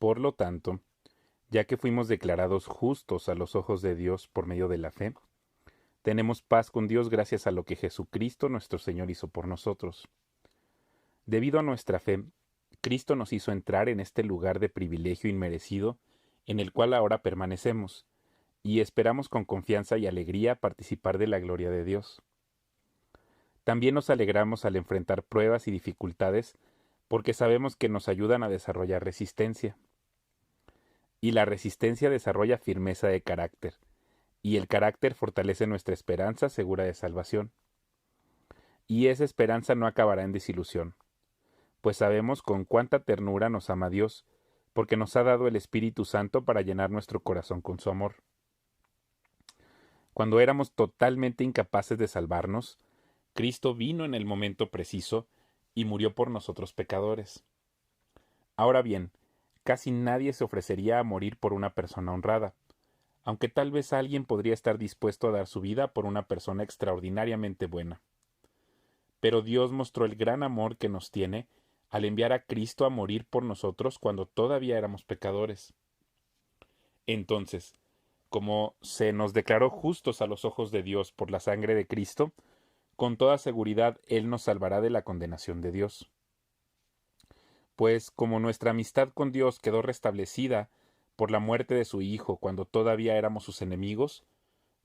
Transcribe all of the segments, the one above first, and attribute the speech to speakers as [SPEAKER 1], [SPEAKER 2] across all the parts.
[SPEAKER 1] Por lo tanto, ya que fuimos declarados justos a los ojos de Dios por medio de la fe, tenemos paz con Dios gracias a lo que Jesucristo nuestro Señor hizo por nosotros. Debido a nuestra fe, Cristo nos hizo entrar en este lugar de privilegio inmerecido en el cual ahora permanecemos, y esperamos con confianza y alegría participar de la gloria de Dios. También nos alegramos al enfrentar pruebas y dificultades porque sabemos que nos ayudan a desarrollar resistencia. Y la resistencia desarrolla firmeza de carácter, y el carácter fortalece nuestra esperanza segura de salvación. Y esa esperanza no acabará en desilusión, pues sabemos con cuánta ternura nos ama Dios, porque nos ha dado el Espíritu Santo para llenar nuestro corazón con su amor. Cuando éramos totalmente incapaces de salvarnos, Cristo vino en el momento preciso y murió por nosotros pecadores. Ahora bien, casi nadie se ofrecería a morir por una persona honrada, aunque tal vez alguien podría estar dispuesto a dar su vida por una persona extraordinariamente buena. Pero Dios mostró el gran amor que nos tiene al enviar a Cristo a morir por nosotros cuando todavía éramos pecadores. Entonces, como se nos declaró justos a los ojos de Dios por la sangre de Cristo, con toda seguridad Él nos salvará de la condenación de Dios. Pues como nuestra amistad con Dios quedó restablecida por la muerte de su Hijo cuando todavía éramos sus enemigos,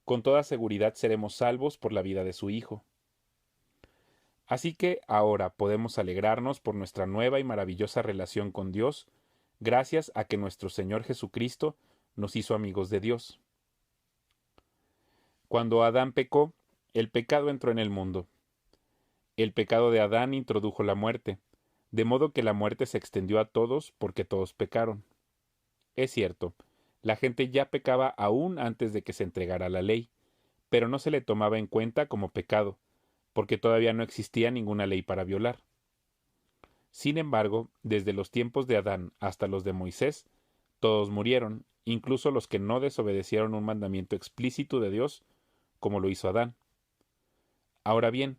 [SPEAKER 1] con toda seguridad seremos salvos por la vida de su Hijo. Así que ahora podemos alegrarnos por nuestra nueva y maravillosa relación con Dios, gracias a que nuestro Señor Jesucristo nos hizo amigos de Dios. Cuando Adán pecó, el pecado entró en el mundo. El pecado de Adán introdujo la muerte, de modo que la muerte se extendió a todos porque todos pecaron. Es cierto, la gente ya pecaba aún antes de que se entregara la ley, pero no se le tomaba en cuenta como pecado, porque todavía no existía ninguna ley para violar. Sin embargo, desde los tiempos de Adán hasta los de Moisés, todos murieron, incluso los que no desobedecieron un mandamiento explícito de Dios, como lo hizo Adán. Ahora bien,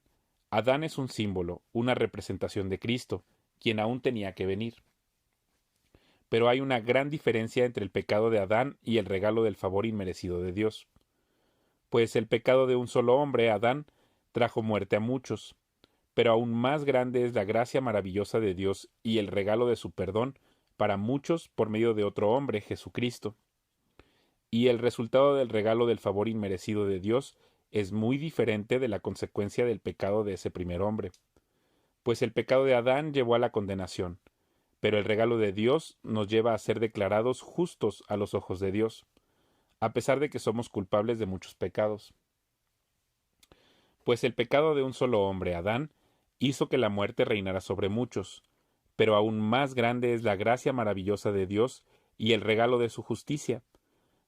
[SPEAKER 1] Adán es un símbolo, una representación de Cristo, quien aún tenía que venir. Pero hay una gran diferencia entre el pecado de Adán y el regalo del favor inmerecido de Dios. Pues el pecado de un solo hombre, Adán, trajo muerte a muchos, pero aún más grande es la gracia maravillosa de Dios y el regalo de su perdón para muchos por medio de otro hombre, Jesucristo. Y el resultado del regalo del favor inmerecido de Dios es muy diferente de la consecuencia del pecado de ese primer hombre. Pues el pecado de Adán llevó a la condenación, pero el regalo de Dios nos lleva a ser declarados justos a los ojos de Dios, a pesar de que somos culpables de muchos pecados. Pues el pecado de un solo hombre, Adán, hizo que la muerte reinara sobre muchos, pero aún más grande es la gracia maravillosa de Dios y el regalo de su justicia,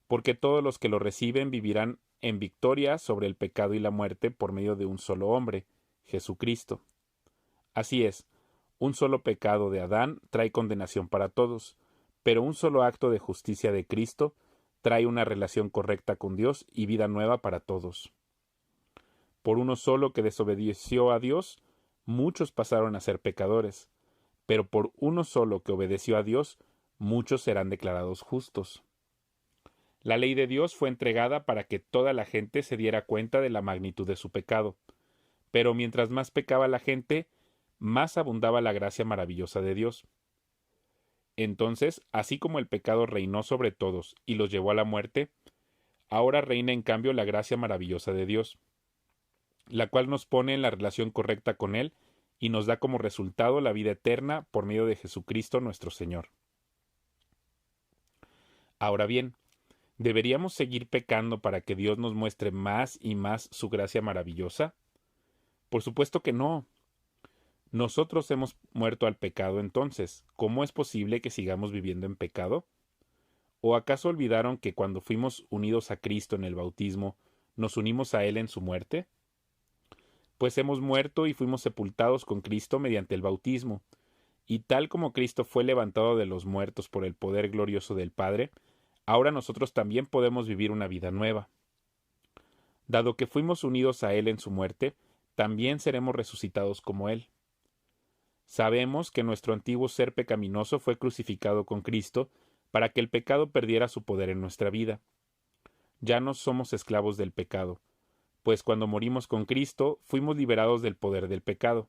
[SPEAKER 1] porque todos los que lo reciben vivirán en victoria sobre el pecado y la muerte por medio de un solo hombre, Jesucristo. Así es, un solo pecado de Adán trae condenación para todos, pero un solo acto de justicia de Cristo trae una relación correcta con Dios y vida nueva para todos. Por uno solo que desobedeció a Dios, muchos pasaron a ser pecadores, pero por uno solo que obedeció a Dios, muchos serán declarados justos. La ley de Dios fue entregada para que toda la gente se diera cuenta de la magnitud de su pecado, pero mientras más pecaba la gente, más abundaba la gracia maravillosa de Dios. Entonces, así como el pecado reinó sobre todos y los llevó a la muerte, ahora reina en cambio la gracia maravillosa de Dios, la cual nos pone en la relación correcta con Él y nos da como resultado la vida eterna por medio de Jesucristo nuestro Señor. Ahora bien, ¿deberíamos seguir pecando para que Dios nos muestre más y más su gracia maravillosa? Por supuesto que no. Nosotros hemos muerto al pecado entonces, ¿cómo es posible que sigamos viviendo en pecado? ¿O acaso olvidaron que cuando fuimos unidos a Cristo en el bautismo, nos unimos a Él en su muerte? Pues hemos muerto y fuimos sepultados con Cristo mediante el bautismo, y tal como Cristo fue levantado de los muertos por el poder glorioso del Padre, ahora nosotros también podemos vivir una vida nueva. Dado que fuimos unidos a Él en su muerte, también seremos resucitados como Él. Sabemos que nuestro antiguo ser pecaminoso fue crucificado con Cristo para que el pecado perdiera su poder en nuestra vida. Ya no somos esclavos del pecado, pues cuando morimos con Cristo fuimos liberados del poder del pecado,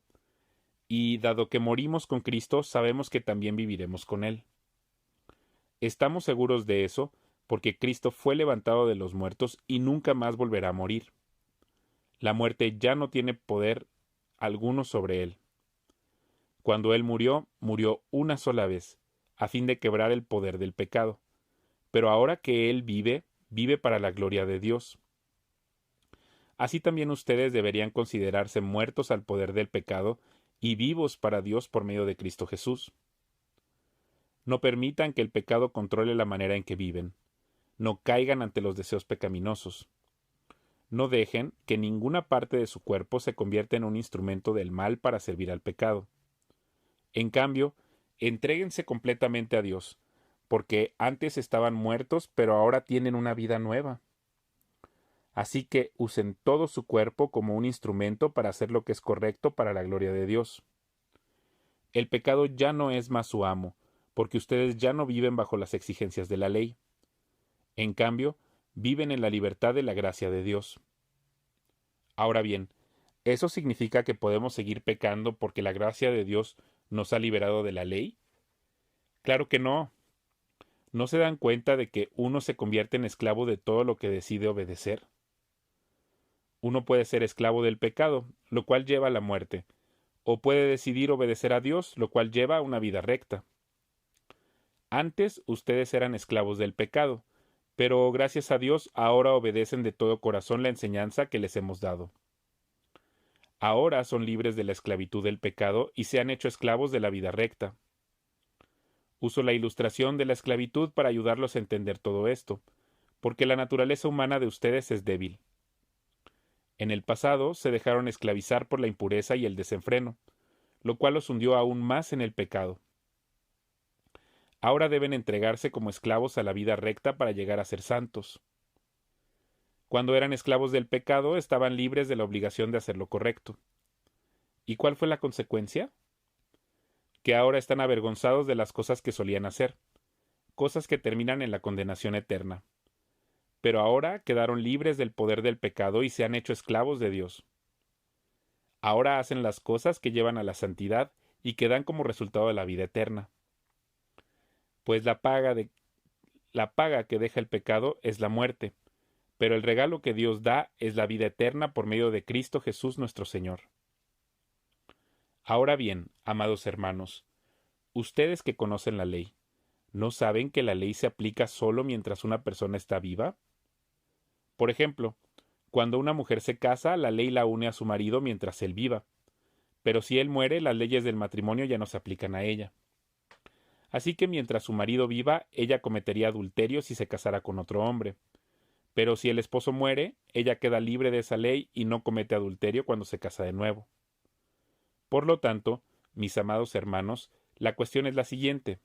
[SPEAKER 1] y dado que morimos con Cristo sabemos que también viviremos con Él. Estamos seguros de eso porque Cristo fue levantado de los muertos y nunca más volverá a morir. La muerte ya no tiene poder alguno sobre Él. Cuando Él murió, murió una sola vez, a fin de quebrar el poder del pecado. Pero ahora que Él vive, vive para la gloria de Dios. Así también ustedes deberían considerarse muertos al poder del pecado y vivos para Dios por medio de Cristo Jesús. No permitan que el pecado controle la manera en que viven. No caigan ante los deseos pecaminosos. No dejen que ninguna parte de su cuerpo se convierta en un instrumento del mal para servir al pecado. En cambio, entréguense completamente a Dios, porque antes estaban muertos, pero ahora tienen una vida nueva. Así que usen todo su cuerpo como un instrumento para hacer lo que es correcto para la gloria de Dios. El pecado ya no es más su amo, porque ustedes ya no viven bajo las exigencias de la ley. En cambio, viven en la libertad de la gracia de Dios. Ahora bien, ¿eso significa que podemos seguir pecando porque la gracia de Dios nos ha liberado de la ley? Claro que no. ¿No se dan cuenta de que uno se convierte en esclavo de todo lo que decide obedecer? Uno puede ser esclavo del pecado, lo cual lleva a la muerte, o puede decidir obedecer a Dios, lo cual lleva a una vida recta. Antes ustedes eran esclavos del pecado, pero gracias a Dios ahora obedecen de todo corazón la enseñanza que les hemos dado. Ahora son libres de la esclavitud del pecado y se han hecho esclavos de la vida recta. Uso la ilustración de la esclavitud para ayudarlos a entender todo esto, porque la naturaleza humana de ustedes es débil. En el pasado se dejaron esclavizar por la impureza y el desenfreno, lo cual los hundió aún más en el pecado. Ahora deben entregarse como esclavos a la vida recta para llegar a ser santos. Cuando eran esclavos del pecado, estaban libres de la obligación de hacer lo correcto. ¿Y cuál fue la consecuencia? Que ahora están avergonzados de las cosas que solían hacer, cosas que terminan en la condenación eterna. Pero ahora quedaron libres del poder del pecado y se han hecho esclavos de Dios. Ahora hacen las cosas que llevan a la santidad y que dan como resultado la vida eterna. Pues la paga que deja el pecado es la muerte, pero el regalo que Dios da es la vida eterna por medio de Cristo Jesús nuestro Señor. Ahora bien, amados hermanos, ustedes que conocen la ley, ¿no saben que la ley se aplica solo mientras una persona está viva? Por ejemplo, cuando una mujer se casa, la ley la une a su marido mientras él viva, pero si él muere, las leyes del matrimonio ya no se aplican a ella. Así que mientras su marido viva, ella cometería adulterio si se casara con otro hombre. Pero si el esposo muere, ella queda libre de esa ley y no comete adulterio cuando se casa de nuevo. Por lo tanto, mis amados hermanos, la cuestión es la siguiente.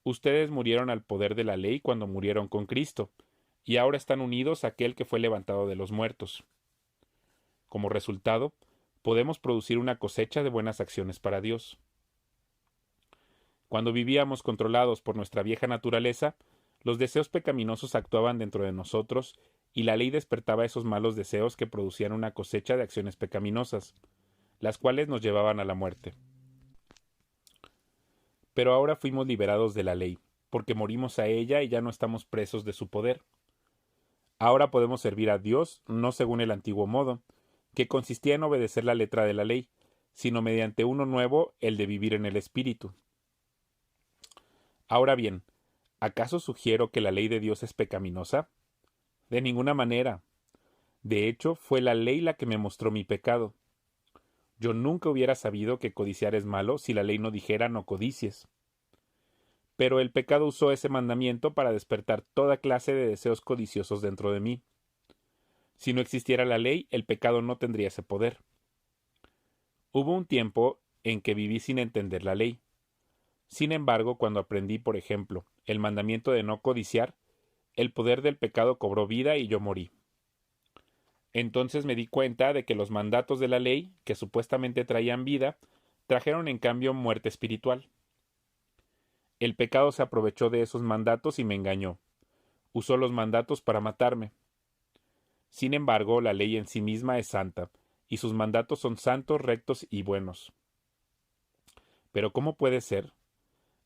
[SPEAKER 1] Ustedes murieron al poder de la ley cuando murieron con Cristo, y ahora están unidos a aquel que fue levantado de los muertos. Como resultado, podemos producir una cosecha de buenas acciones para Dios. Cuando vivíamos controlados por nuestra vieja naturaleza, los deseos pecaminosos actuaban dentro de nosotros y la ley despertaba esos malos deseos que producían una cosecha de acciones pecaminosas, las cuales nos llevaban a la muerte. Pero ahora fuimos liberados de la ley, porque morimos a ella y ya no estamos presos de su poder. Ahora podemos servir a Dios no según el antiguo modo, que consistía en obedecer la letra de la ley, sino mediante uno nuevo, el de vivir en el Espíritu. Ahora bien, ¿acaso sugiero que la ley de Dios es pecaminosa? De ninguna manera. De hecho, fue la ley la que me mostró mi pecado. Yo nunca hubiera sabido que codiciar es malo si la ley no dijera no codicies. Pero el pecado usó ese mandamiento para despertar toda clase de deseos codiciosos dentro de mí. Si no existiera la ley, el pecado no tendría ese poder. Hubo un tiempo en que viví sin entender la ley. Sin embargo, cuando aprendí, por ejemplo, el mandamiento de no codiciar, el poder del pecado cobró vida y yo morí. Entonces me di cuenta de que los mandatos de la ley, que supuestamente traían vida, trajeron en cambio muerte espiritual. El pecado se aprovechó de esos mandatos y me engañó. Usó los mandatos para matarme. Sin embargo, la ley en sí misma es santa, y sus mandatos son santos, rectos y buenos. Pero ¿cómo puede ser?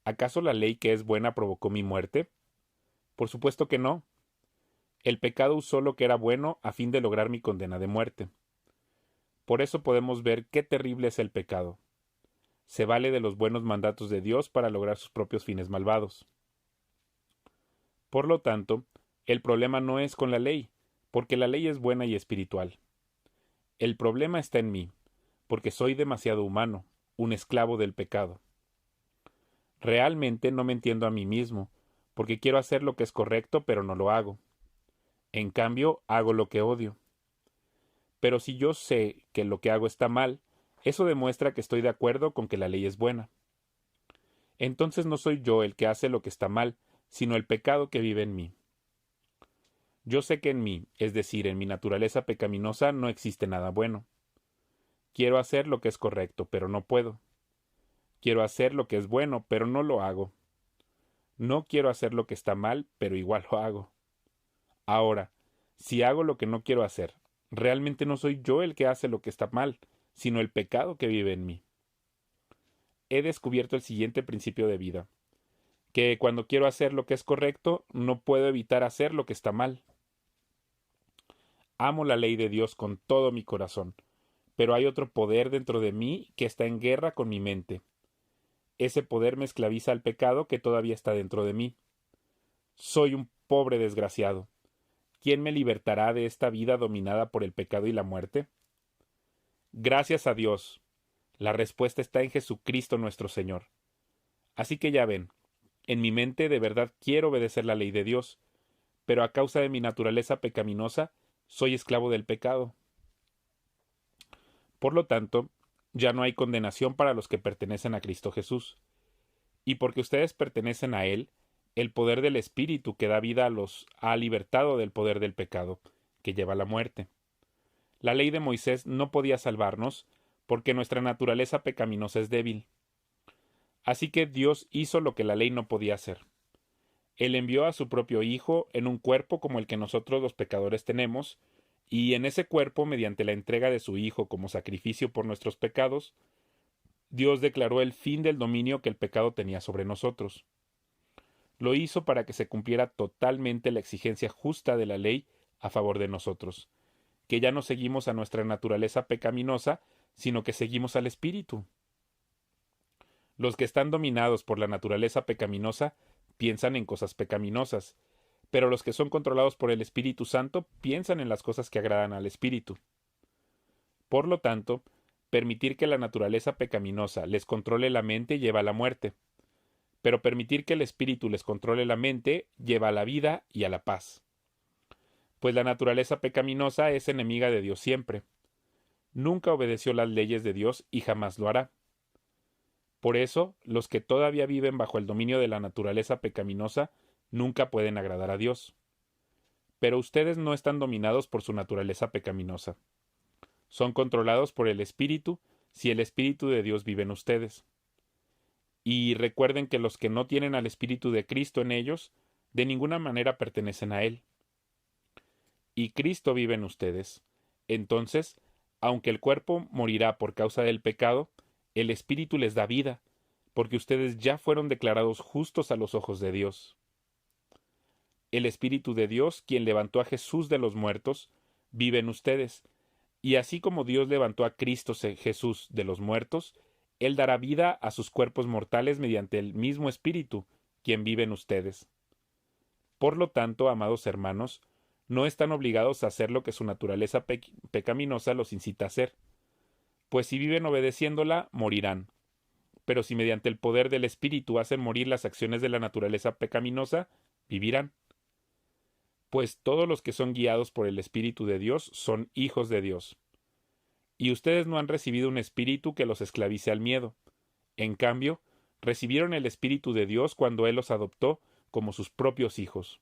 [SPEAKER 1] ¿Acaso la ley que es buena provocó mi muerte? Por supuesto que no. El pecado usó lo que era bueno a fin de lograr mi condena de muerte. Por eso podemos ver qué terrible es el pecado. Se vale de los buenos mandatos de Dios para lograr sus propios fines malvados. Por lo tanto, el problema no es con la ley, porque la ley es buena y espiritual. El problema está en mí, porque soy demasiado humano, un esclavo del pecado. Realmente no me entiendo a mí mismo, porque quiero hacer lo que es correcto, pero no lo hago. En cambio, hago lo que odio. Pero si yo sé que lo que hago está mal, eso demuestra que estoy de acuerdo con que la ley es buena. Entonces no soy yo el que hace lo que está mal, sino el pecado que vive en mí. Yo sé que en mí, es decir, en mi naturaleza pecaminosa, no existe nada bueno. Quiero hacer lo que es correcto, pero no puedo. Quiero hacer lo que es bueno, pero no lo hago. No quiero hacer lo que está mal, pero igual lo hago. Ahora, si hago lo que no quiero hacer, realmente no soy yo el que hace lo que está mal, sino el pecado que vive en mí. He descubierto el siguiente principio de vida, que cuando quiero hacer lo que es correcto, no puedo evitar hacer lo que está mal. Amo la ley de Dios con todo mi corazón, pero hay otro poder dentro de mí que está en guerra con mi mente. Ese poder me esclaviza al pecado que todavía está dentro de mí. Soy un pobre desgraciado. ¿Quién me libertará de esta vida dominada por el pecado y la muerte? Gracias a Dios. La respuesta está en Jesucristo nuestro Señor. Así que ya ven, en mi mente de verdad quiero obedecer la ley de Dios, pero a causa de mi naturaleza pecaminosa, soy esclavo del pecado. Por lo tanto, ya no hay condenación para los que pertenecen a Cristo Jesús. Y porque ustedes pertenecen a Él, el poder del Espíritu que da vida los ha libertado del poder del pecado, que lleva a la muerte. La ley de Moisés no podía salvarnos, porque nuestra naturaleza pecaminosa es débil. Así que Dios hizo lo que la ley no podía hacer. Él envió a su propio Hijo en un cuerpo como el que nosotros los pecadores tenemos, y en ese cuerpo, mediante la entrega de su Hijo como sacrificio por nuestros pecados, Dios declaró el fin del dominio que el pecado tenía sobre nosotros. Lo hizo para que se cumpliera totalmente la exigencia justa de la ley a favor de nosotros, que ya no seguimos a nuestra naturaleza pecaminosa, sino que seguimos al Espíritu. Los que están dominados por la naturaleza pecaminosa piensan en cosas pecaminosas, pero los que son controlados por el Espíritu Santo piensan en las cosas que agradan al Espíritu. Por lo tanto, permitir que la naturaleza pecaminosa les controle la mente lleva a la muerte, pero permitir que el Espíritu les controle la mente lleva a la vida y a la paz. Pues la naturaleza pecaminosa es enemiga de Dios siempre. Nunca obedeció las leyes de Dios y jamás lo hará. Por eso, los que todavía viven bajo el dominio de la naturaleza pecaminosa nunca pueden agradar a Dios. Pero ustedes no están dominados por su naturaleza pecaminosa. Son controlados por el Espíritu si el Espíritu de Dios vive en ustedes. Y recuerden que los que no tienen al Espíritu de Cristo en ellos, de ninguna manera pertenecen a Él. Y Cristo vive en ustedes. Entonces, aunque el cuerpo morirá por causa del pecado, el Espíritu les da vida, porque ustedes ya fueron declarados justos a los ojos de Dios. El Espíritu de Dios, quien levantó a Jesús de los muertos, vive en ustedes, y así como Dios levantó a Cristo Jesús de los muertos, Él dará vida a sus cuerpos mortales mediante el mismo Espíritu, quien vive en ustedes. Por lo tanto, amados hermanos, no están obligados a hacer lo que su naturaleza pecaminosa los incita a hacer, pues si viven obedeciéndola, morirán. Pero si mediante el poder del Espíritu hacen morir las acciones de la naturaleza pecaminosa, vivirán. Pues todos los que son guiados por el Espíritu de Dios son hijos de Dios. Y ustedes no han recibido un espíritu que los esclavice al miedo. En cambio, recibieron el Espíritu de Dios cuando Él los adoptó como sus propios hijos.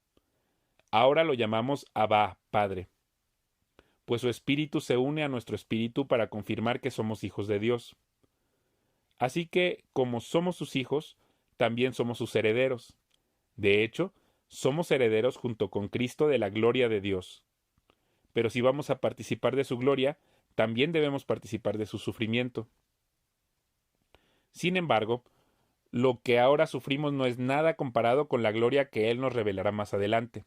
[SPEAKER 1] Ahora lo llamamos Abba, Padre, pues su Espíritu se une a nuestro Espíritu para confirmar que somos hijos de Dios. Así que, como somos sus hijos, también somos sus herederos. De hecho, somos herederos junto con Cristo de la gloria de Dios. Pero si vamos a participar de su gloria, también debemos participar de su sufrimiento. Sin embargo, lo que ahora sufrimos no es nada comparado con la gloria que Él nos revelará más adelante.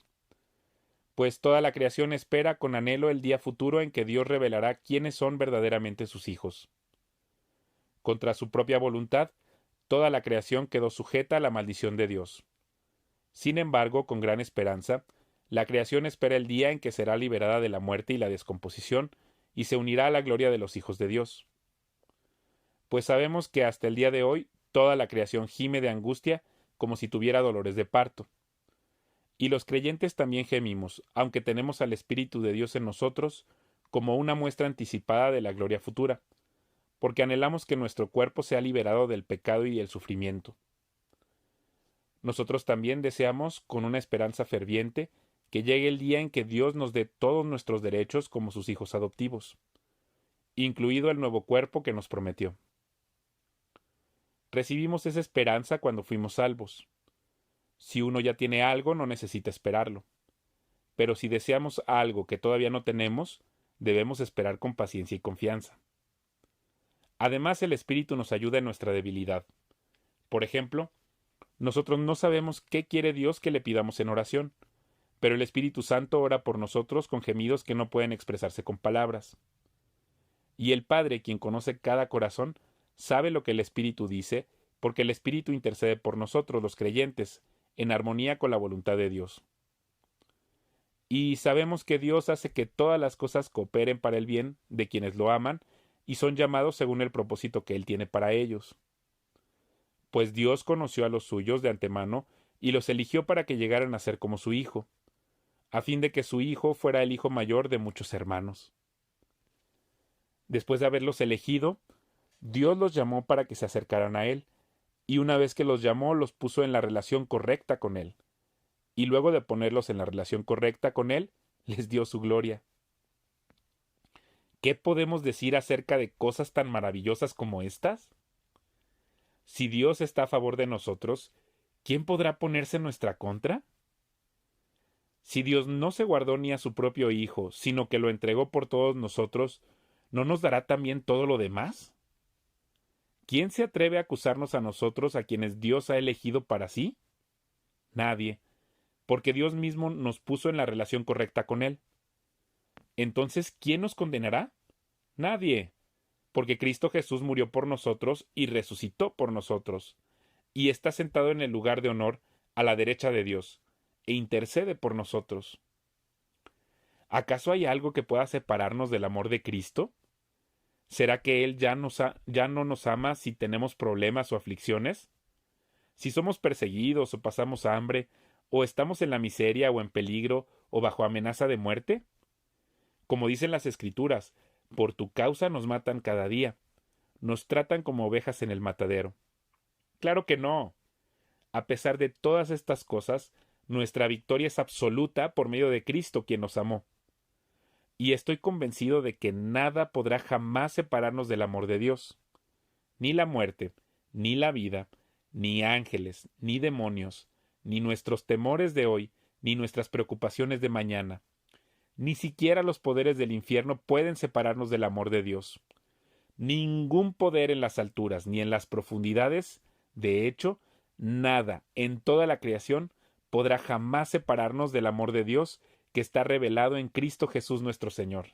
[SPEAKER 1] Pues toda la creación espera con anhelo el día futuro en que Dios revelará quiénes son verdaderamente sus hijos. Contra su propia voluntad, toda la creación quedó sujeta a la maldición de Dios. Sin embargo, con gran esperanza, la creación espera el día en que será liberada de la muerte y la descomposición y se unirá a la gloria de los hijos de Dios. Pues sabemos que hasta el día de hoy toda la creación gime de angustia como si tuviera dolores de parto. Y los creyentes también gemimos, aunque tenemos al Espíritu de Dios en nosotros, como una muestra anticipada de la gloria futura, porque anhelamos que nuestro cuerpo sea liberado del pecado y del sufrimiento. Nosotros también deseamos, con una esperanza ferviente, que llegue el día en que Dios nos dé todos nuestros derechos como sus hijos adoptivos, incluido el nuevo cuerpo que nos prometió. Recibimos esa esperanza cuando fuimos salvos. Si uno ya tiene algo, no necesita esperarlo. Pero si deseamos algo que todavía no tenemos, debemos esperar con paciencia y confianza. Además, el Espíritu nos ayuda en nuestra debilidad. Por ejemplo, nosotros no sabemos qué quiere Dios que le pidamos en oración, pero el Espíritu Santo ora por nosotros con gemidos que no pueden expresarse con palabras. Y el Padre, quien conoce cada corazón, sabe lo que el Espíritu dice, porque el Espíritu intercede por nosotros, los creyentes, en armonía con la voluntad de Dios. Y sabemos que Dios hace que todas las cosas cooperen para el bien de quienes lo aman y son llamados según el propósito que Él tiene para ellos. Pues Dios conoció a los suyos de antemano y los eligió para que llegaran a ser como su Hijo, a fin de que su Hijo fuera el hijo mayor de muchos hermanos. Después de haberlos elegido, Dios los llamó para que se acercaran a Él, y una vez que los llamó, los puso en la relación correcta con Él. Y luego de ponerlos en la relación correcta con Él, les dio su gloria. ¿Qué podemos decir acerca de cosas tan maravillosas como estas? Si Dios está a favor de nosotros, ¿quién podrá ponerse en nuestra contra? Si Dios no se guardó ni a su propio Hijo, sino que lo entregó por todos nosotros, ¿no nos dará también todo lo demás? ¿Quién se atreve a acusarnos a nosotros, a quienes Dios ha elegido para sí? Nadie, porque Dios mismo nos puso en la relación correcta con Él. Entonces, ¿quién nos condenará? Nadie, porque Cristo Jesús murió por nosotros y resucitó por nosotros, y está sentado en el lugar de honor a la derecha de Dios, e intercede por nosotros. ¿Acaso hay algo que pueda separarnos del amor de Cristo? ¿Será que Él ya no nos ama si tenemos problemas o aflicciones? Si somos perseguidos o pasamos hambre, o estamos en la miseria o en peligro o bajo amenaza de muerte? Como dicen las Escrituras, por tu causa nos matan cada día, nos tratan como ovejas en el matadero. Claro que no. A pesar de todas estas cosas, nuestra victoria es absoluta por medio de Cristo, quien nos amó. Y estoy convencido de que nada podrá jamás separarnos del amor de Dios. Ni la muerte, ni la vida, ni ángeles, ni demonios, ni nuestros temores de hoy, ni nuestras preocupaciones de mañana. Ni siquiera los poderes del infierno pueden separarnos del amor de Dios. Ningún poder en las alturas ni en las profundidades, de hecho, nada en toda la creación podrá jamás separarnos del amor de Dios que está revelado en Cristo Jesús nuestro Señor.